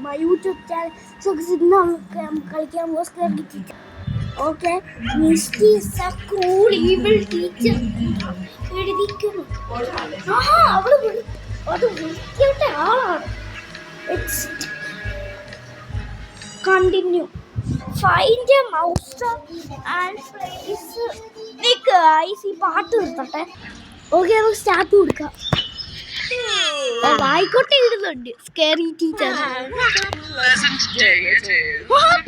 my YouTube channel. So കളിക്കാൻ Oscar teacher. Okay, Misty is a cool evil teacher. എഴുതിക്കുന്നു. അത് വൃത്തിയുടെ ആളാണ്. It's continue. Find a mouse and place. Guys, ഈ പാട്ട് നിർത്തട്ടെ. ഓക്കെ, നമുക്ക് സ്റ്റാർട്ട് കൊടുക്കാം. ആയിക്കോട്ടെ, ഇടുന്നുണ്ട് സ്കേറി ടീച്ചർ.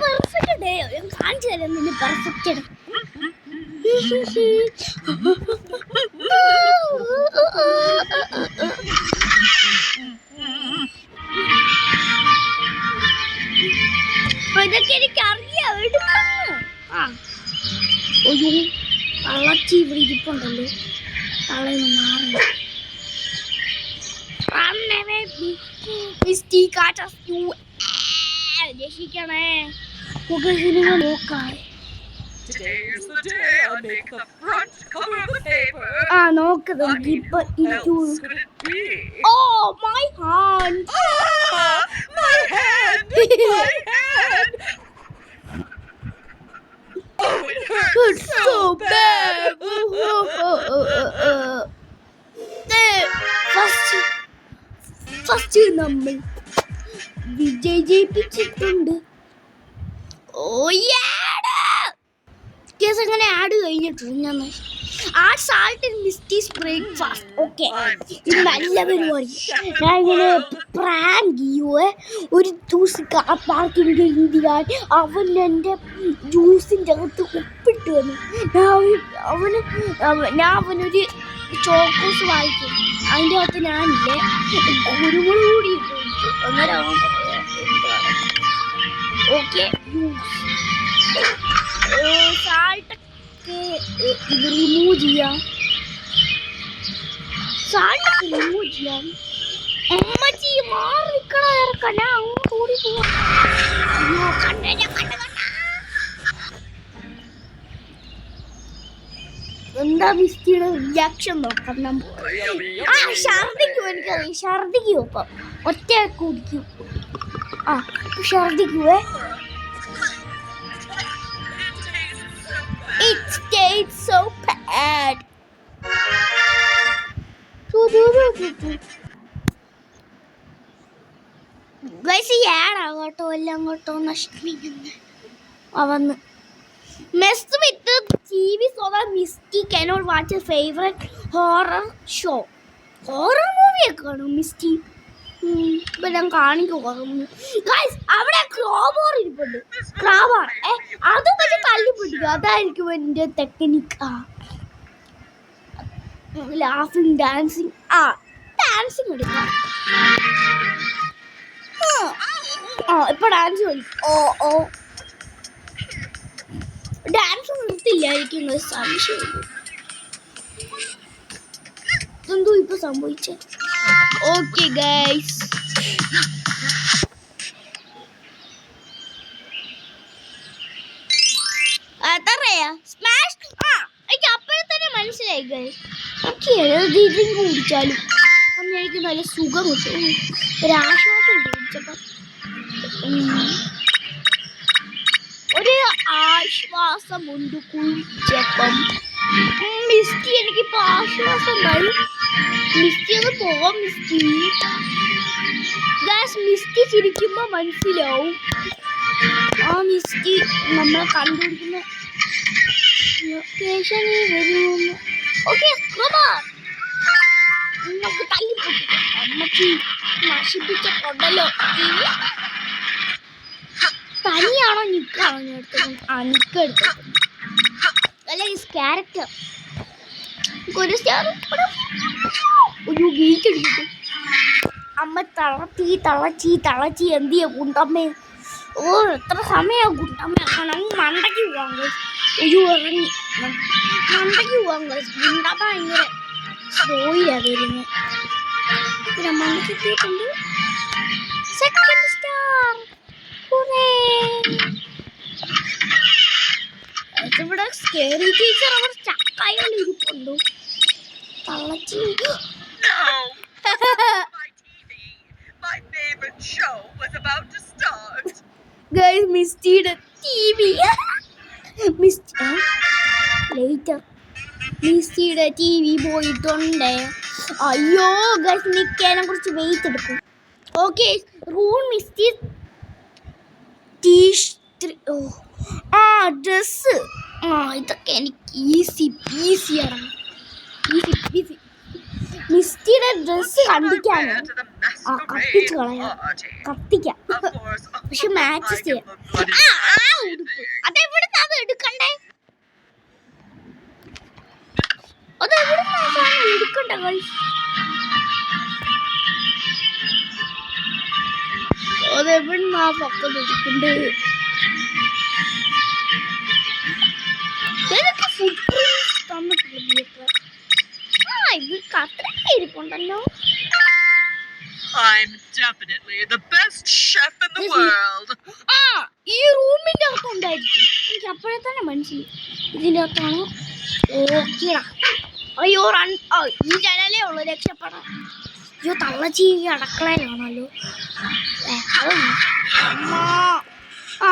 Perfect day. ഞാൻ കാണിച്ചു തരാം നിന്റെ പെർഫെക്റ്റ് ഡേ. ഇതൊക്കെ എനിക്കറിയാം. എടുക്കുന്നു. ഒരു തളച്ചി ഇവിടെ ഇരിപ്പുണ്ടല്ലോ. തളയെന്ന് മാറി. Misty catches you. രക്ഷിക്കണേ. സിനിമ നോക്കാം. Today is the day I make the front cover of the paper. നോക്കുന്നത് ഇപ്പൊ ഇരിക്കൂ. Could it be? Oh, my hand. My hand. My hand. Oh, it hurts so bad. First നമ്മൾ വിജയിപ്പിച്ചിട്ടുണ്ട്. Case അങ്ങനെ add കഴിഞ്ഞിട്ടുണ്ട്. Breakfast. Okay, ഇത് നല്ല പരിപാടി. ഞാൻ ഇങ്ങനെ പ്രാങ്ക് ചെയ്യുവേ. ഒരു ദിവസം കാർ പാർക്കിംഗ് കഴിഞ്ഞാൽ അവൻ എൻ്റെ ജ്യൂസിൻ്റെ അകത്ത് ഉപ്പിട്ട് വന്നു. ഞാൻ അവനൊരു ചോക്കോസ് വാങ്ങിക്കും. അതിൻ്റെ അകത്ത് ഞാനില്ലേ കുരുമുളക് കൂടി ഇട്ടു. അങ്ങനെ അവൻ പറയാം. ഓക്കെ, സാൾട്ടൊക്കെ ഇത് റിമൂവ് ചെയ്യാം. അമ്മച്ചി മാറി നിൽക്കണ ഇറക്കാം. ഞാൻ അങ്ങോട്ട് ഓടി പോവാം. എന്താ മിസ്റ്റിയുടെ റിയാക്ഷൻ നോക്കാം. ഛർദിക്കും. എനിക്കറിയാം, ഛർദിക്കും. ഒപ്പം ഒറ്റ കുടിക്കും. ഛർദിക്കുവേ. It tastes so bad. Guys, ഏടാകട്ടോ എല്ലാം അങ്ങോട്ടോ നഷ്ടമിക്കുന്നു. അവന്ന് mess with the TV so that Misty cannot watch her favorite horror show. Horror movie കാണും മിസ്റ്റി. ഇപ്പൊ ഞാൻ കാണിക്കും. ഗൈസ്, അവിടെ ക്രോബോർ ഇരിപ്പുണ്ട്. ക്രാബാർ അത് പക്ഷെ തല്ലി പിടിക്കും. അതായിരിക്കും എൻ്റെ ടെക്നിക്. ലാഫിങ്, ഡാൻസിങ്. ഡാൻസിങ് എടുക്കാം. ഇപ്പൊ ഡാൻസ് കളിക്കും. ഡാൻസ് നിർത്തില്ലായിരിക്കും. സംശയമുള്ളൂ. എന്തോ ഇപ്പൊ സംഭവിച്ചേ. ഓക്കെ ഗൈസ്, അതറിയാ സ്മാഷ്. എനിക്ക് അപ്പോഴെ തന്നെ മനസ്സിലായി ഗൈസ്. എനിക്ക് ഏതെങ്കിലും കുടിച്ചാലും അന്ന് എനിക്ക് നല്ല സുഖം കിട്ടും. ഒരാശ്വാസം ഉണ്ട് കുടിച്ചപ്പം. ഒരു ആശ്വാസമുണ്ട് കുഴിച്ചപ്പം. മിസ്റ്റി, എനിക്കിപ്പോ ആശ്വാസം ഉണ്ടായി. മിസ്റ്റി ഒന്ന് പോവാം. മിസ്റ്റി ചിരിക്കുമ്പോ മനസ്സിലാവും മിസ്റ്റി നമ്മളെ കണ്ടുപിടിക്കുന്ന ലൊക്കേഷനിൽ വരുമെന്ന്. ഓക്കെ, നമുക്ക് തല്ലി പൊട്ടിക്കാം. അമ്മച്ചി നശിപ്പിച്ച കൊണ്ടല്ലോ. തനിയാണോ നിക്കാണോ ഞാൻ എടുത്തത്? നിക്കെടുത്തത് അല്ല. ഈ ക്യാരക്ടർ ഒരു സ്റ്റാർ ഒരു ഗീച്ചടിക്കും. അമ്മ തളച്ചി എന്ത് ചെയ്യാ ഗുണ്ടമ്മേ? എത്ര സമയം ഗുണ്ടമ്മ മണ്ടയ്ക്ക് പോവാൻ ഒരു ഇറങ്ങി മണ്ടയ്ക്ക് പോവാൻ ഗുണ്ടമ്മ ഭയങ്കര സ്ലോയിലാ വരുന്നത്. പിന്നെ മണ്ടയ്ക്ക് എത്തിയിട്ടുണ്ട്. Second star. ഇവിടെ സ്കേറി ടീച്ചർ അവർ ചക്കായോണ്ട് ഇരിപ്പുണ്ടോ? തളച്ചി. My TV, my favorite show, was about to guys മിസ്റ്റിയുടെ TV ലേറ്റർ മിസ്റ്റിയുടെ TV പോയിട്ടുണ്ട്. അയ്യോ ഗൈസ് നിൽക്കാനെ കുറിച്ച് വെയിറ്റ് എടുക്കും. ഓക്കെ റൂം മിസ്റ്റി ഡ്രസ് ഇതൊക്കെ എനിക്ക് ഈസിയാണ്. ഈസി മിസ്റ്റിയുടെ ഡ്രസ് കണ്ടിക്കാനോ കത്തിച്ച് കളയാം. കത്തിക്കാം പക്ഷെ മാച്ച് ചെയ്യാം. അതെവിടുന്ന അത് എടുക്കണ്ടേ? അതെവിടുന്ന എടുക്കണ്ട ഗൈസ്? അതെവിടുന്നാ പക്കത്ത് എടുക്കണ്ടേ? ഇതൊക്കെ ഫുഡ് തന്നിട്ടില്ല. ഇവർക്ക് അത്രയൊക്കെ ഇരിപ്പുണ്ടല്ലോ. I'm definitely the best chef in the world. ഈ റൂമിന്റെ അകത്ത് ഉണ്ടായിരിക്കും. എനിക്ക് അപ്പോഴേ തന്നെ മനസ്സിലായി ഇതിന്റെ അകത്താണ്. ഓക്കേടാ. അയ്യോ ഈ ജനലേ ഉള്ളു രക്ഷപ്പെടാൻ. അയ്യോ തള്ളച്ചി അടക്കളയിലാണല്ലോ.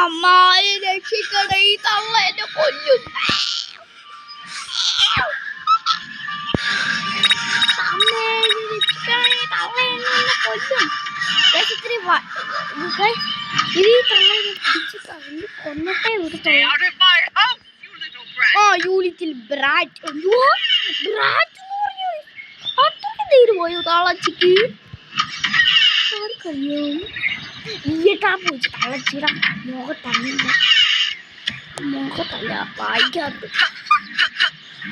അമ്മ രക്ഷിക്കണേ, ഈ തള്ള എന്നെ കൊല്ലും. Stay out of my house, you little brat. You little brat. അത്രയ്ക്ക് തീര് പോയോ തള്ളച്ചിക്ക്? ആർക്കറിയോ? ഈട്ടാ പോയി തള്ളച്ചിട മുഖത്തല്ല വായിക്കാത്ത.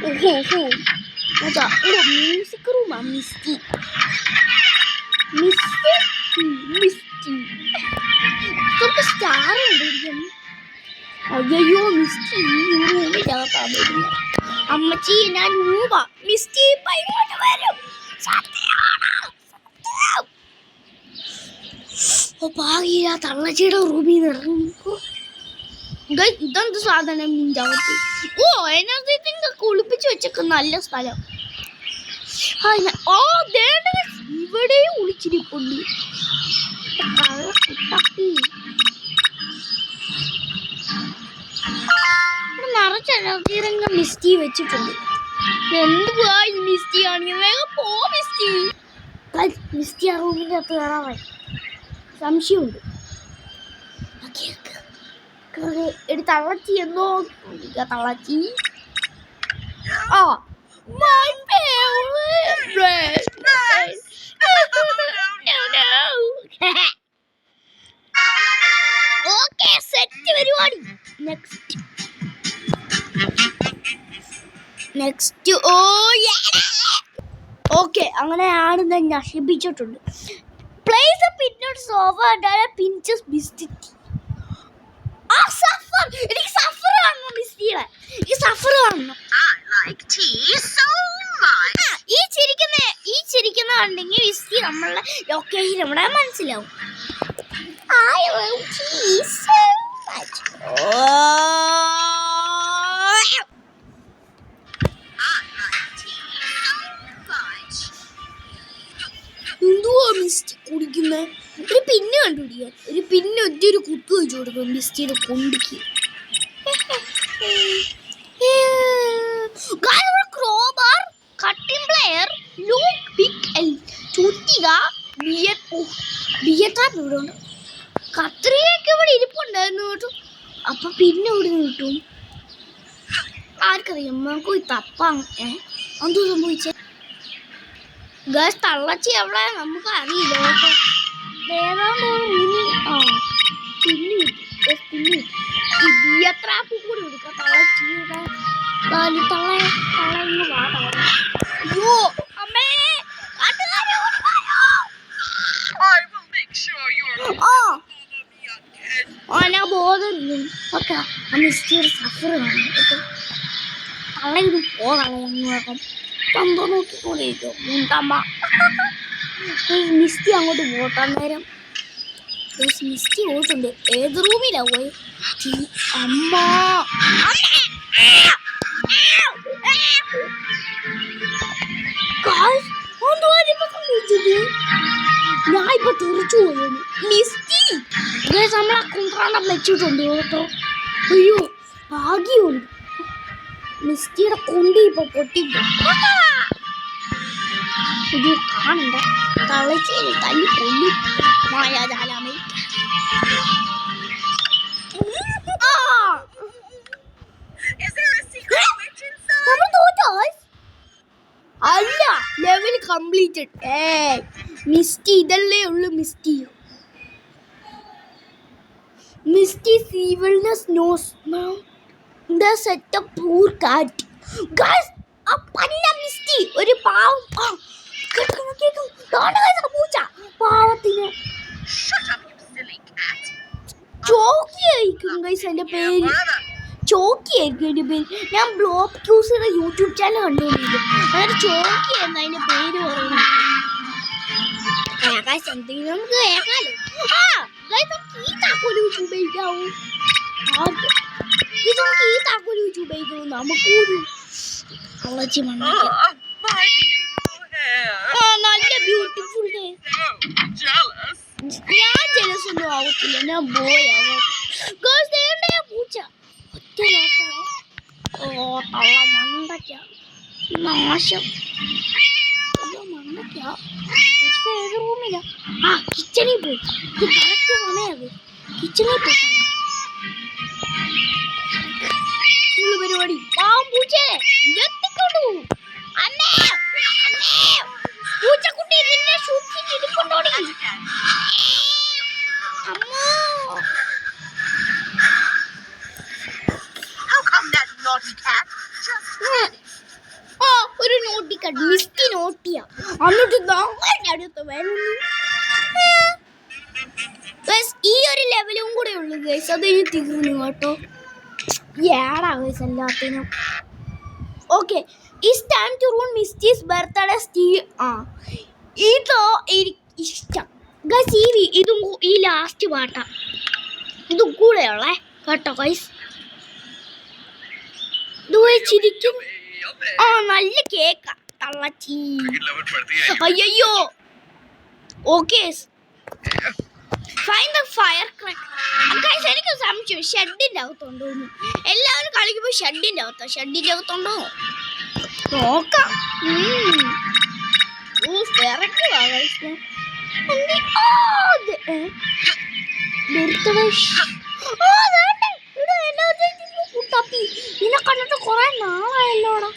ഓഹോ മ്യൂസിക് റൂമാ മിസ്റ്റി. സ്റ്റാർ ഉണ്ടായിരിക്കും. അയ്യോ മിസ്റ്റി റൂമിനകത്താണ്. അമ്മച്ചി ഞാൻ മൂവാ. മിസ്റ്റി ഇങ്ങോട്ട് വരും. ഭാഗ്യ തള്ളച്ചിയുടെ റൂമിൽ നിന്ന് ഇറങ്ങിപ്പോ. ഇതെന്ത് സാധനം നിന്റെ അകത്ത്? അതിനകത്ത് കുളിപ്പിച്ച് വെച്ചൊക്കെ നല്ല സ്ഥലം. ഇവിടെ ഒളിച്ചിരിപ്പുണ്ട്. നിറച്ചിറങ്ങ മിസ്റ്റി വെച്ചിട്ടുണ്ട്. എന്തുവാ ഈ മിസ്റ്റി ആണെങ്കിൽ വേഗം പോ മിസ്റ്റി. മിസ്റ്റി ആ റൂമിൻ്റെ അകത്ത് കയറാറായി. സംശയമുണ്ട്. തള്ളച്ചി എന്നോ തള്ളച്ചി. My favorite. Okay, set പരിപാടി. Next. ഓക്കെ അങ്ങനെയാണ് ഞാൻ നശിപ്പിച്ചിട്ടുണ്ട്. Place a peanut sofa and a pinch of biscuit. എനിക്ക് സഫർ കാണണം മിസ്റ്റിയുടെ. ഈ സഫർ കാണണം. I like tea so much. ഈ ചിരിക്കുന്ന കണ്ടെങ്കിൽ മിസ്റ്റി നമ്മളെ ലൊക്കേഷൻ നമ്മുടെ മനസ്സിലാവും. I love tea so much. എന്തുവാ മിസ്റ്റി കുടിക്കുന്നേ? ഒരു പിന്ന് കണ്ടുപിടിക്കാൻ. ഒരു പിന്ന് ഒറ്റൊരു കുത്തു വെച്ചു കൊടുക്കും മിസ്റ്റിയുടെ കൊണ്ടിക്ക്. ക്രോബാർ, കട്ടിംഗ് പ്ലെയർ, ലൂക്ക്, പിക്ക്, ചുറ്റിക, ബിയർ ട്രാപ്പ് ഇവിടെ ഉണ്ട്. കത്രിയൊക്കെ ഇവിടെ ഇരിപ്പുണ്ടായിരുന്നു കേട്ടോ. അപ്പൊ പിന്നെ ഇവിടെ നിന്ന് കിട്ടും ആർക്കറിയാം. നമുക്ക് പോയി തപ്പാം. എന്തോ സംഭവിച്ചേ? ഗസ് തള്ളച്ചി എവിടെ നമുക്ക് അറിയില്ല കേട്ടോ. ഏതാണ്ടോ പിന്നെ ബിയർ ട്രാപ്പ് കൂടി എടുക്കാം. തള്ളച്ചിയുടെ തള്ളങ്ങ് പാടാ. അയ്യോ അമ്മേ ഞാൻ ബോധം. ഓക്കെ മിസ്റ്റിയുടെ സഫർ കാണും കേട്ടോ. തള്ളയിത് പോകാം. തന്തോ നോക്കിക്കൊണ്ടിരിക്കും മുണ്ടമ്മ. മിസ്റ്റി അങ്ങോട്ട് പോട്ടാൻ നേരം മിസ്റ്റി പോയിട്ടുണ്ട്. ഏത് റൂമിലാ പോയി? അമ്മ ഞാൻ ഇപ്പൊ തെറിച്ചു പോയത്. മിസ്റ്റി ഗൈസ് നമ്മൾ ആ കുന്ത്രാണ്ടം വെച്ചിട്ടുണ്ട് കേട്ടോ. അയ്യോ ഭാഗ്യമുണ്ട്, മിസ്റ്റിയുടെ കുണ്ടി ഇപ്പൊ പൊട്ടിക്കും. ഇത് കാണണ്ട, തളച്ചേരി തല്ലി കൊല്ലും മായാജാലമേ. Is there a secret witch inside? നമ്മൾ തോറ്റോ? അല്ല, ലെവൽ കംപ്ലീറ്റഡ്. മിസ്റ്റി ഇതല്ലേ ഉള്ളു. Misty's evilness knows now the set of poor cat. Guys, ആ പന്ന മിസ്റ്റി ഒരു പാവം. പാവത്തിന് Shut up, you silly cat. ചോക്കിയായിരിക്കും ഗൈസ് എൻ്റെ പേര്. ചോക്കിയായിരിക്കും എൻ്റെ പേര്. ഞാൻ ബ്ലോക്ക് ക്യൂസിയുടെ യൂട്യൂബ് ചാനൽ കണ്ടുകൊണ്ടിരിക്കും. അതായത് ചോക്കിയായിരുന്നു അതിൻ്റെ പേര് പറയുന്നത്. എന്തെങ്കിലും നമുക്ക് കേൾക്കാലോ. ഈ താക്കോല് വെച്ച് ഉപയോഗിക്കാവൂ. ഇത് നമുക്ക് ഈ താക്കോല് വെച്ച് ഉപയോഗിക്കൂ. നമുക്കൊരു കളച്ചി മണ്ണൊക്കെ. My beautiful hair. നല്ല ബ്യൂട്ടിഫുൾ ഹെയർ. So jealous. ഞാൻ ജലസ് ഒന്നും ആവത്തില്ല, ഞാൻ ബോയ് ആവാം. പൂച്ച ഒറ്റ നോട്ടമേ. തള്ള മണ്ടയ്ക്ക നാശം. മണ്ടയ്ക്ക ഏത് റൂമില്ല. കിച്ചണിൽ പോയി. ഇത് കറക്റ്റ് സമയത്. കിച്ചണിൽ പോയി പരിപാടി. പൂച്ചേ എത്തിക്കൊണ്ടു. അമ്മേ പൂച്ചക്കുട്ടി നിന്നെ സൂക്ഷിച്ചിരിക്കൊണ്ടോടി. How come that naughty cat just ഒരു നോട്ടിക്കട്ട് മിസ്റ്റി നോട്ടിയാ. എന്നിട്ട് അടുത്ത് വരുന്നു. ഈ ഒരു ലെവലും കൂടെ ഉള്ളു ഗൈസ്, അത് ഇനി തീർന്നു കേട്ടോ. ഏടാ ഗൈസ് എല്ലാത്തിനും. Okay, it's time to ruin Misty's birthday Steve. ഇതോ എനിക്ക് ഇഷ്ടം ഗൈസ്. ഇതും ഈ ലാസ്റ്റ് പാട്ടാ, ഇതും കൂടെയുള്ളേ കേട്ടോ ഗൈസ്. ഇത് വെച്ചിരിക്കും. നല്ല കേക്കാ തള്ളച്ചി. അയ്യോ. Okay, find the fire cracker. എനിക്ക് സംശയം ഷെഡിന്റെ അകത്തുണ്ടോ. എല്ലാവരും കളിക്കുമ്പോൾ ഷെഡിന്റെ അകത്തുണ്ടോ നോക്കാം. നിന്നെ കണ്ടിട്ട് കുറെ നാളായല്ലോടാ.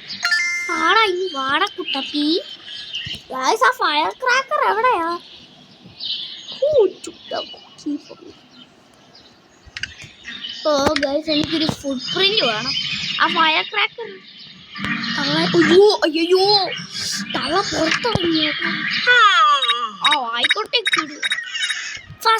ആടാ ഈ വാട കുട്ടപ്പി. ആ ഫയർ ക്രാക്കർ എവിടെയാ? എനിക്കൊരു ഫുട് പ്രിന്റ് വേണം. ആ ഫയർ ക്രാക്കർ അയ്യോ തള്ള പുറത്തിറങ്ങി കേട്ടോ. ആയിക്കോട്ടെ.